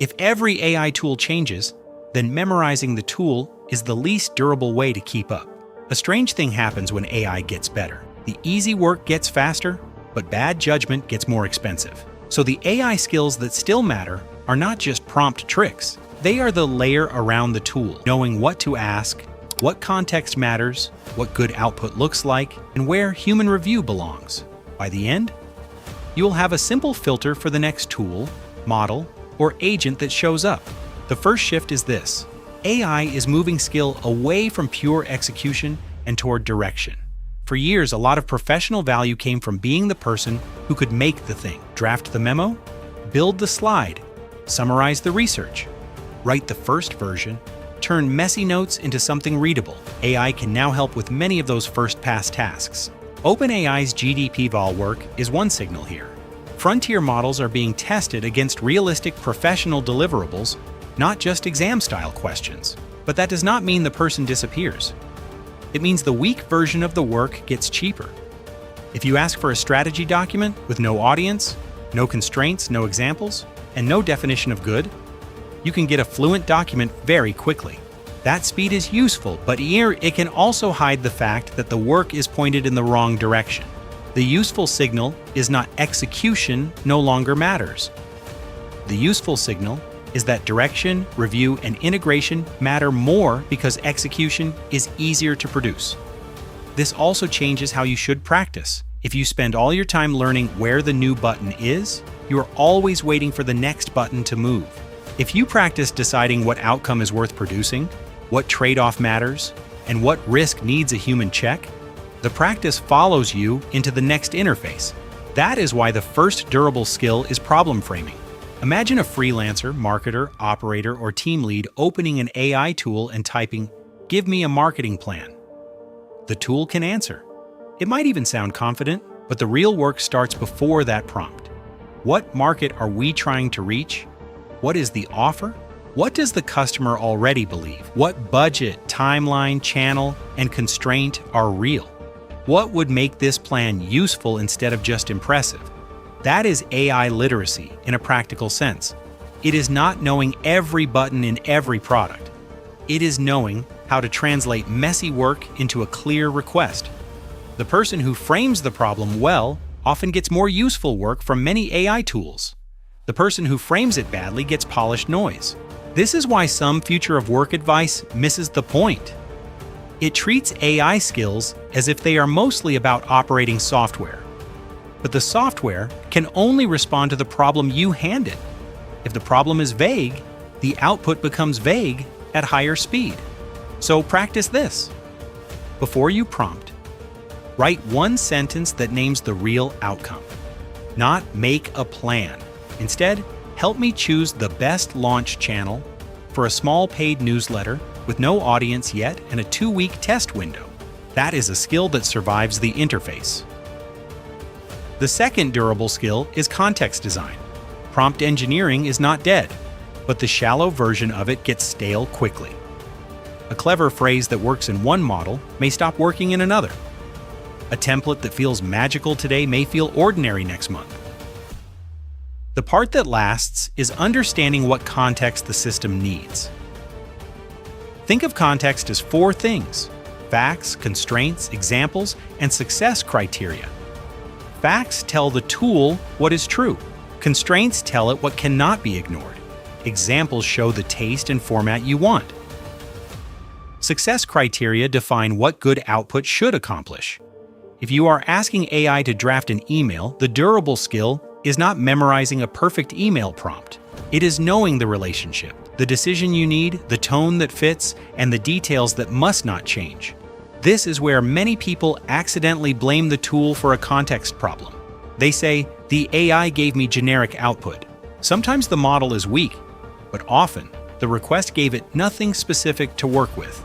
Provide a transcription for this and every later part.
If every AI tool changes, then memorizing the tool is the least durable way to keep up. A strange thing happens when AI gets better. The easy work gets faster, but bad judgment gets more expensive. So the AI skills that still matter are not just prompt tricks. They are the layer around the tool, knowing what to ask, what context matters, what good output looks like, and where human review belongs. By the end, you will have a simple filter for the next tool, model, or agent that shows up. The first shift is this. AI is moving skill away from pure execution and toward direction. For years, a lot of professional value came from being the person who could make the thing, draft the memo, build the slide, summarize the research, write the first version, turn messy notes into something readable. AI can now help with many of those first-pass tasks. OpenAI's GDPVol work is one signal here. Frontier models are being tested against realistic professional deliverables, not just exam-style questions. But that does not mean the person disappears. It means the weak version of the work gets cheaper. If you ask for a strategy document with no audience, no constraints, no examples, and no definition of good, you can get a fluent document very quickly. That speed is useful, but here it can also hide the fact that the work is pointed in the wrong direction. The useful signal is not execution no longer matters. The useful signal is that direction, review, and integration matter more because execution is easier to produce. This also changes how you should practice. If you spend all your time learning where the new button is, you are always waiting for the next button to move. If you practice deciding what outcome is worth producing, what trade-off matters, and what risk needs a human check, the practice follows you into the next interface. That is why the first durable skill is problem framing. Imagine a freelancer, marketer, operator, or team lead opening an AI tool and typing, "Give me a marketing plan." The tool can answer. It might even sound confident, but the real work starts before that prompt. What market are we trying to reach? What is the offer? What does the customer already believe? What budget, timeline, channel, and constraint are real? What would make this plan useful instead of just impressive? That is AI literacy in a practical sense. It is not knowing every button in every product. It is knowing how to translate messy work into a clear request. The person who frames the problem well often gets more useful work from many AI tools. The person who frames it badly gets polished noise. This is why some future of work advice misses the point. It treats AI skills as if they are mostly about operating software. But the software can only respond to the problem you hand it. If the problem is vague, the output becomes vague at higher speed. So practice this. Before you prompt, write one sentence that names the real outcome. Not "make a plan." Instead, help me choose the best launch channel for a small paid newsletter with no audience yet and a 2-week test window. That is a skill that survives the interface. The second durable skill is context design. Prompt engineering is not dead, but the shallow version of it gets stale quickly. A clever phrase that works in one model may stop working in another. A template that feels magical today may feel ordinary next month. The part that lasts is understanding what context the system needs. Think of context as 4 things: facts, constraints, examples, and success criteria. Facts tell the tool what is true. Constraints tell it what cannot be ignored. Examples show the taste and format you want. Success criteria define what good output should accomplish. If you are asking AI to draft an email, the durable skill is not memorizing a perfect email prompt. It is knowing the relationship, the decision you need, the tone that fits, and the details that must not change. This is where many people accidentally blame the tool for a context problem. They say, "The AI gave me generic output." Sometimes the model is weak, but often the request gave it nothing specific to work with.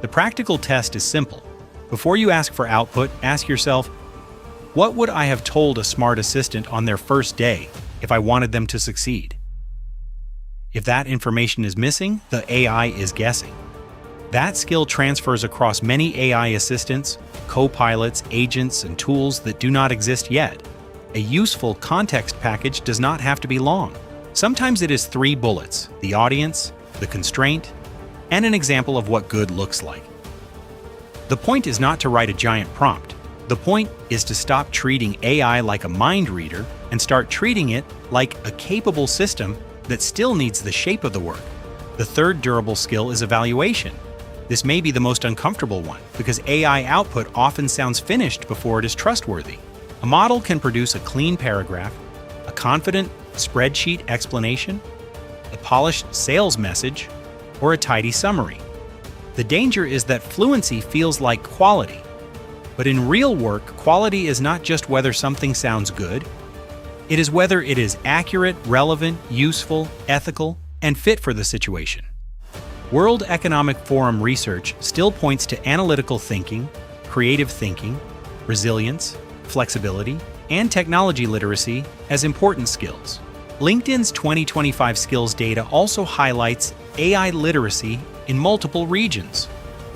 The practical test is simple. Before you ask for output, ask yourself, what would I have told a smart assistant on their first day if I wanted them to succeed? If that information is missing, the AI is guessing. That skill transfers across many AI assistants, co-pilots, agents, and tools that do not exist yet. A useful context package does not have to be long. Sometimes it is 3 bullets: the audience, the constraint, and an example of what good looks like. The point is not to write a giant prompt. The point is to stop treating AI like a mind reader and start treating it like a capable system that still needs the shape of the work. The third durable skill is evaluation. This may be the most uncomfortable one because AI output often sounds finished before it is trustworthy. A model can produce a clean paragraph, a confident spreadsheet explanation, a polished sales message, or a tidy summary. The danger is that fluency feels like quality. But in real work, quality is not just whether something sounds good. It is whether it is accurate, relevant, useful, ethical, and fit for the situation. World Economic Forum research still points to analytical thinking, creative thinking, resilience, flexibility, and technology literacy as important skills. LinkedIn's 2025 skills data also highlights AI literacy in multiple regions,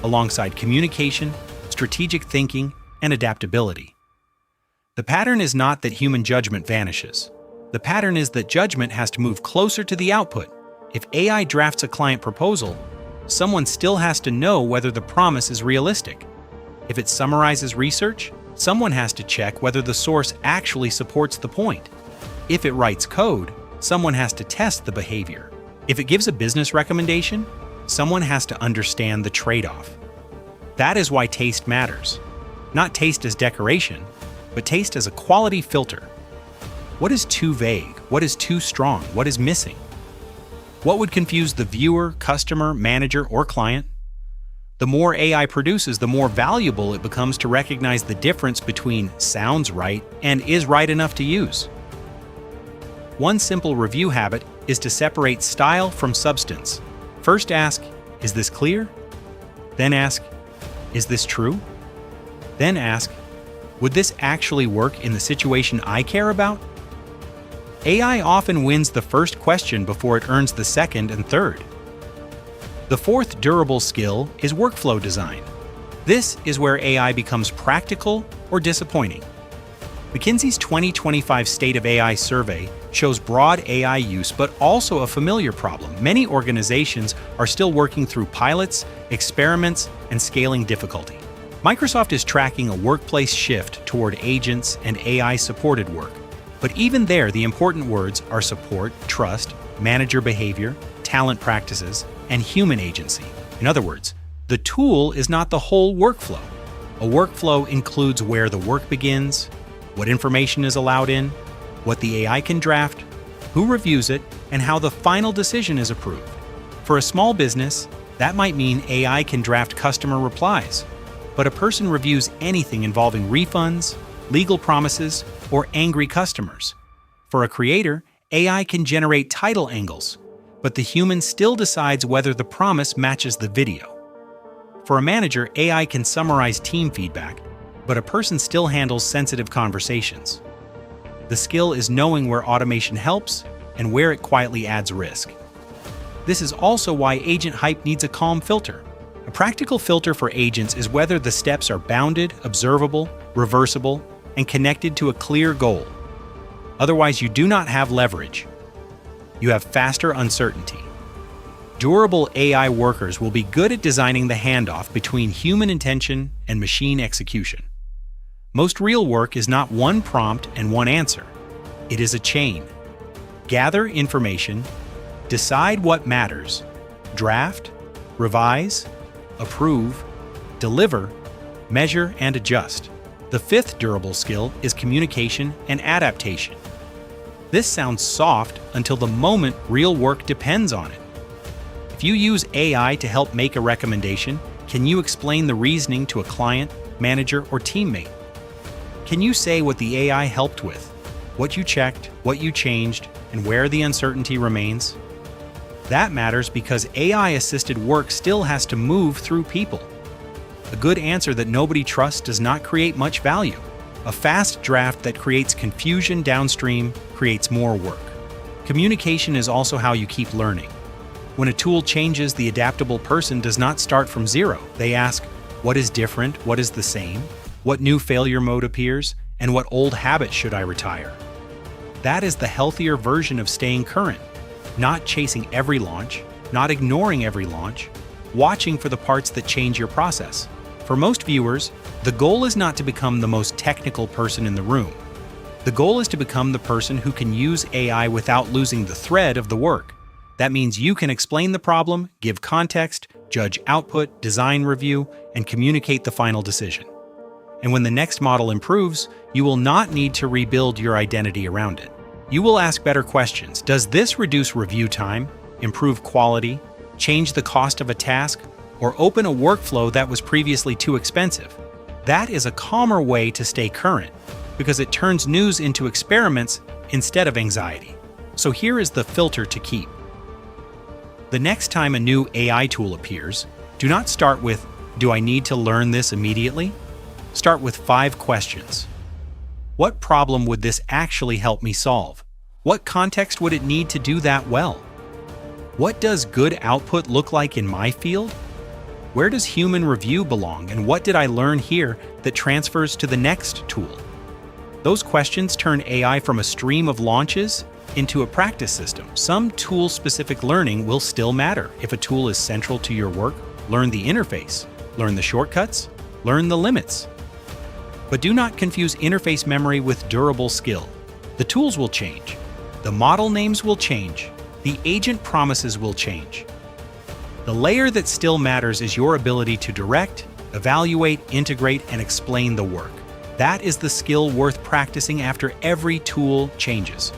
alongside communication, strategic thinking, and adaptability. The pattern is not that human judgment vanishes. The pattern is that judgment has to move closer to the output. If AI drafts a client proposal, someone still has to know whether the promise is realistic. If it summarizes research, someone has to check whether the source actually supports the point. If it writes code, someone has to test the behavior. If it gives a business recommendation, someone has to understand the trade-off. That is why taste matters. Not taste as decoration, but taste as a quality filter. What is too vague? What is too strong? What is missing? What would confuse the viewer, customer, manager, or client? The more AI produces, the more valuable it becomes to recognize the difference between sounds right and is right enough to use. One simple review habit is to separate style from substance. First ask, is this clear? Then ask, is this true? Then ask, would this actually work in the situation I care about? AI often wins the first question before it earns the second and third. The fourth durable skill is workflow design. This is where AI becomes practical or disappointing. McKinsey's 2025 State of AI survey shows broad AI use, but also a familiar problem. Many organizations are still working through pilots, experiments, and scaling difficulty. Microsoft is tracking a workplace shift toward agents and AI-supported work. But even there, the important words are support, trust, manager behavior, talent practices, and human agency. In other words, the tool is not the whole workflow. A workflow includes where the work begins, what information is allowed in, what the AI can draft, who reviews it, and how the final decision is approved. For a small business, that might mean AI can draft customer replies, but a person reviews anything involving refunds, legal promises, or angry customers. For a creator, AI can generate title angles, but the human still decides whether the promise matches the video. For a manager, AI can summarize team feedback, but a person still handles sensitive conversations. The skill is knowing where automation helps and where it quietly adds risk. This is also why agent hype needs a calm filter. A practical filter for agents is whether the steps are bounded, observable, reversible, and connected to a clear goal. Otherwise, you do not have leverage. You have faster uncertainty. Durable AI workers will be good at designing the handoff between human intention and machine execution. Most real work is not one prompt and one answer. It is a chain. Gather information, decide what matters, draft, revise, approve, deliver, measure, and adjust. The fifth durable skill is communication and adaptation. This sounds soft until the moment real work depends on it. If you use AI to help make a recommendation, can you explain the reasoning to a client, manager, or teammate? Can you say what the AI helped with, what you checked, what you changed, and where the uncertainty remains? That matters because AI-assisted work still has to move through people. A good answer that nobody trusts does not create much value. A fast draft that creates confusion downstream creates more work. Communication is also how you keep learning. When a tool changes, the adaptable person does not start from zero. They ask, what is different? What is the same? What new failure mode appears? And what old habit should I retire? That is the healthier version of staying current. not chasing every launch, not ignoring every launch, watching for the parts that change your process. For most viewers, the goal is not to become the most technical person in the room. The goal is to become the person who can use AI without losing the thread of the work. That means you can explain the problem, give context, judge output, design review, and communicate the final decision. And when the next model improves, you will not need to rebuild your identity around it. You will ask better questions. Does this reduce review time, improve quality, change the cost of a task, or open a workflow that was previously too expensive? That is a calmer way to stay current, because it turns news into experiments instead of anxiety. So here is the filter to keep. The next time a new AI tool appears, do not start with, "Do I need to learn this immediately?" Start with 5 questions. What problem would this actually help me solve? What context would it need to do that well? What does good output look like in my field? Where does human review belong, and what did I learn here that transfers to the next tool? Those questions turn AI from a stream of launches into a practice system. Some tool-specific learning will still matter. If a tool is central to your work, learn the interface, learn the shortcuts, learn the limits. But do not confuse interface memory with durable skill. The tools will change. The model names will change. The agent promises will change. The layer that still matters is your ability to direct, evaluate, integrate, and explain the work. That is the skill worth practicing after every tool changes.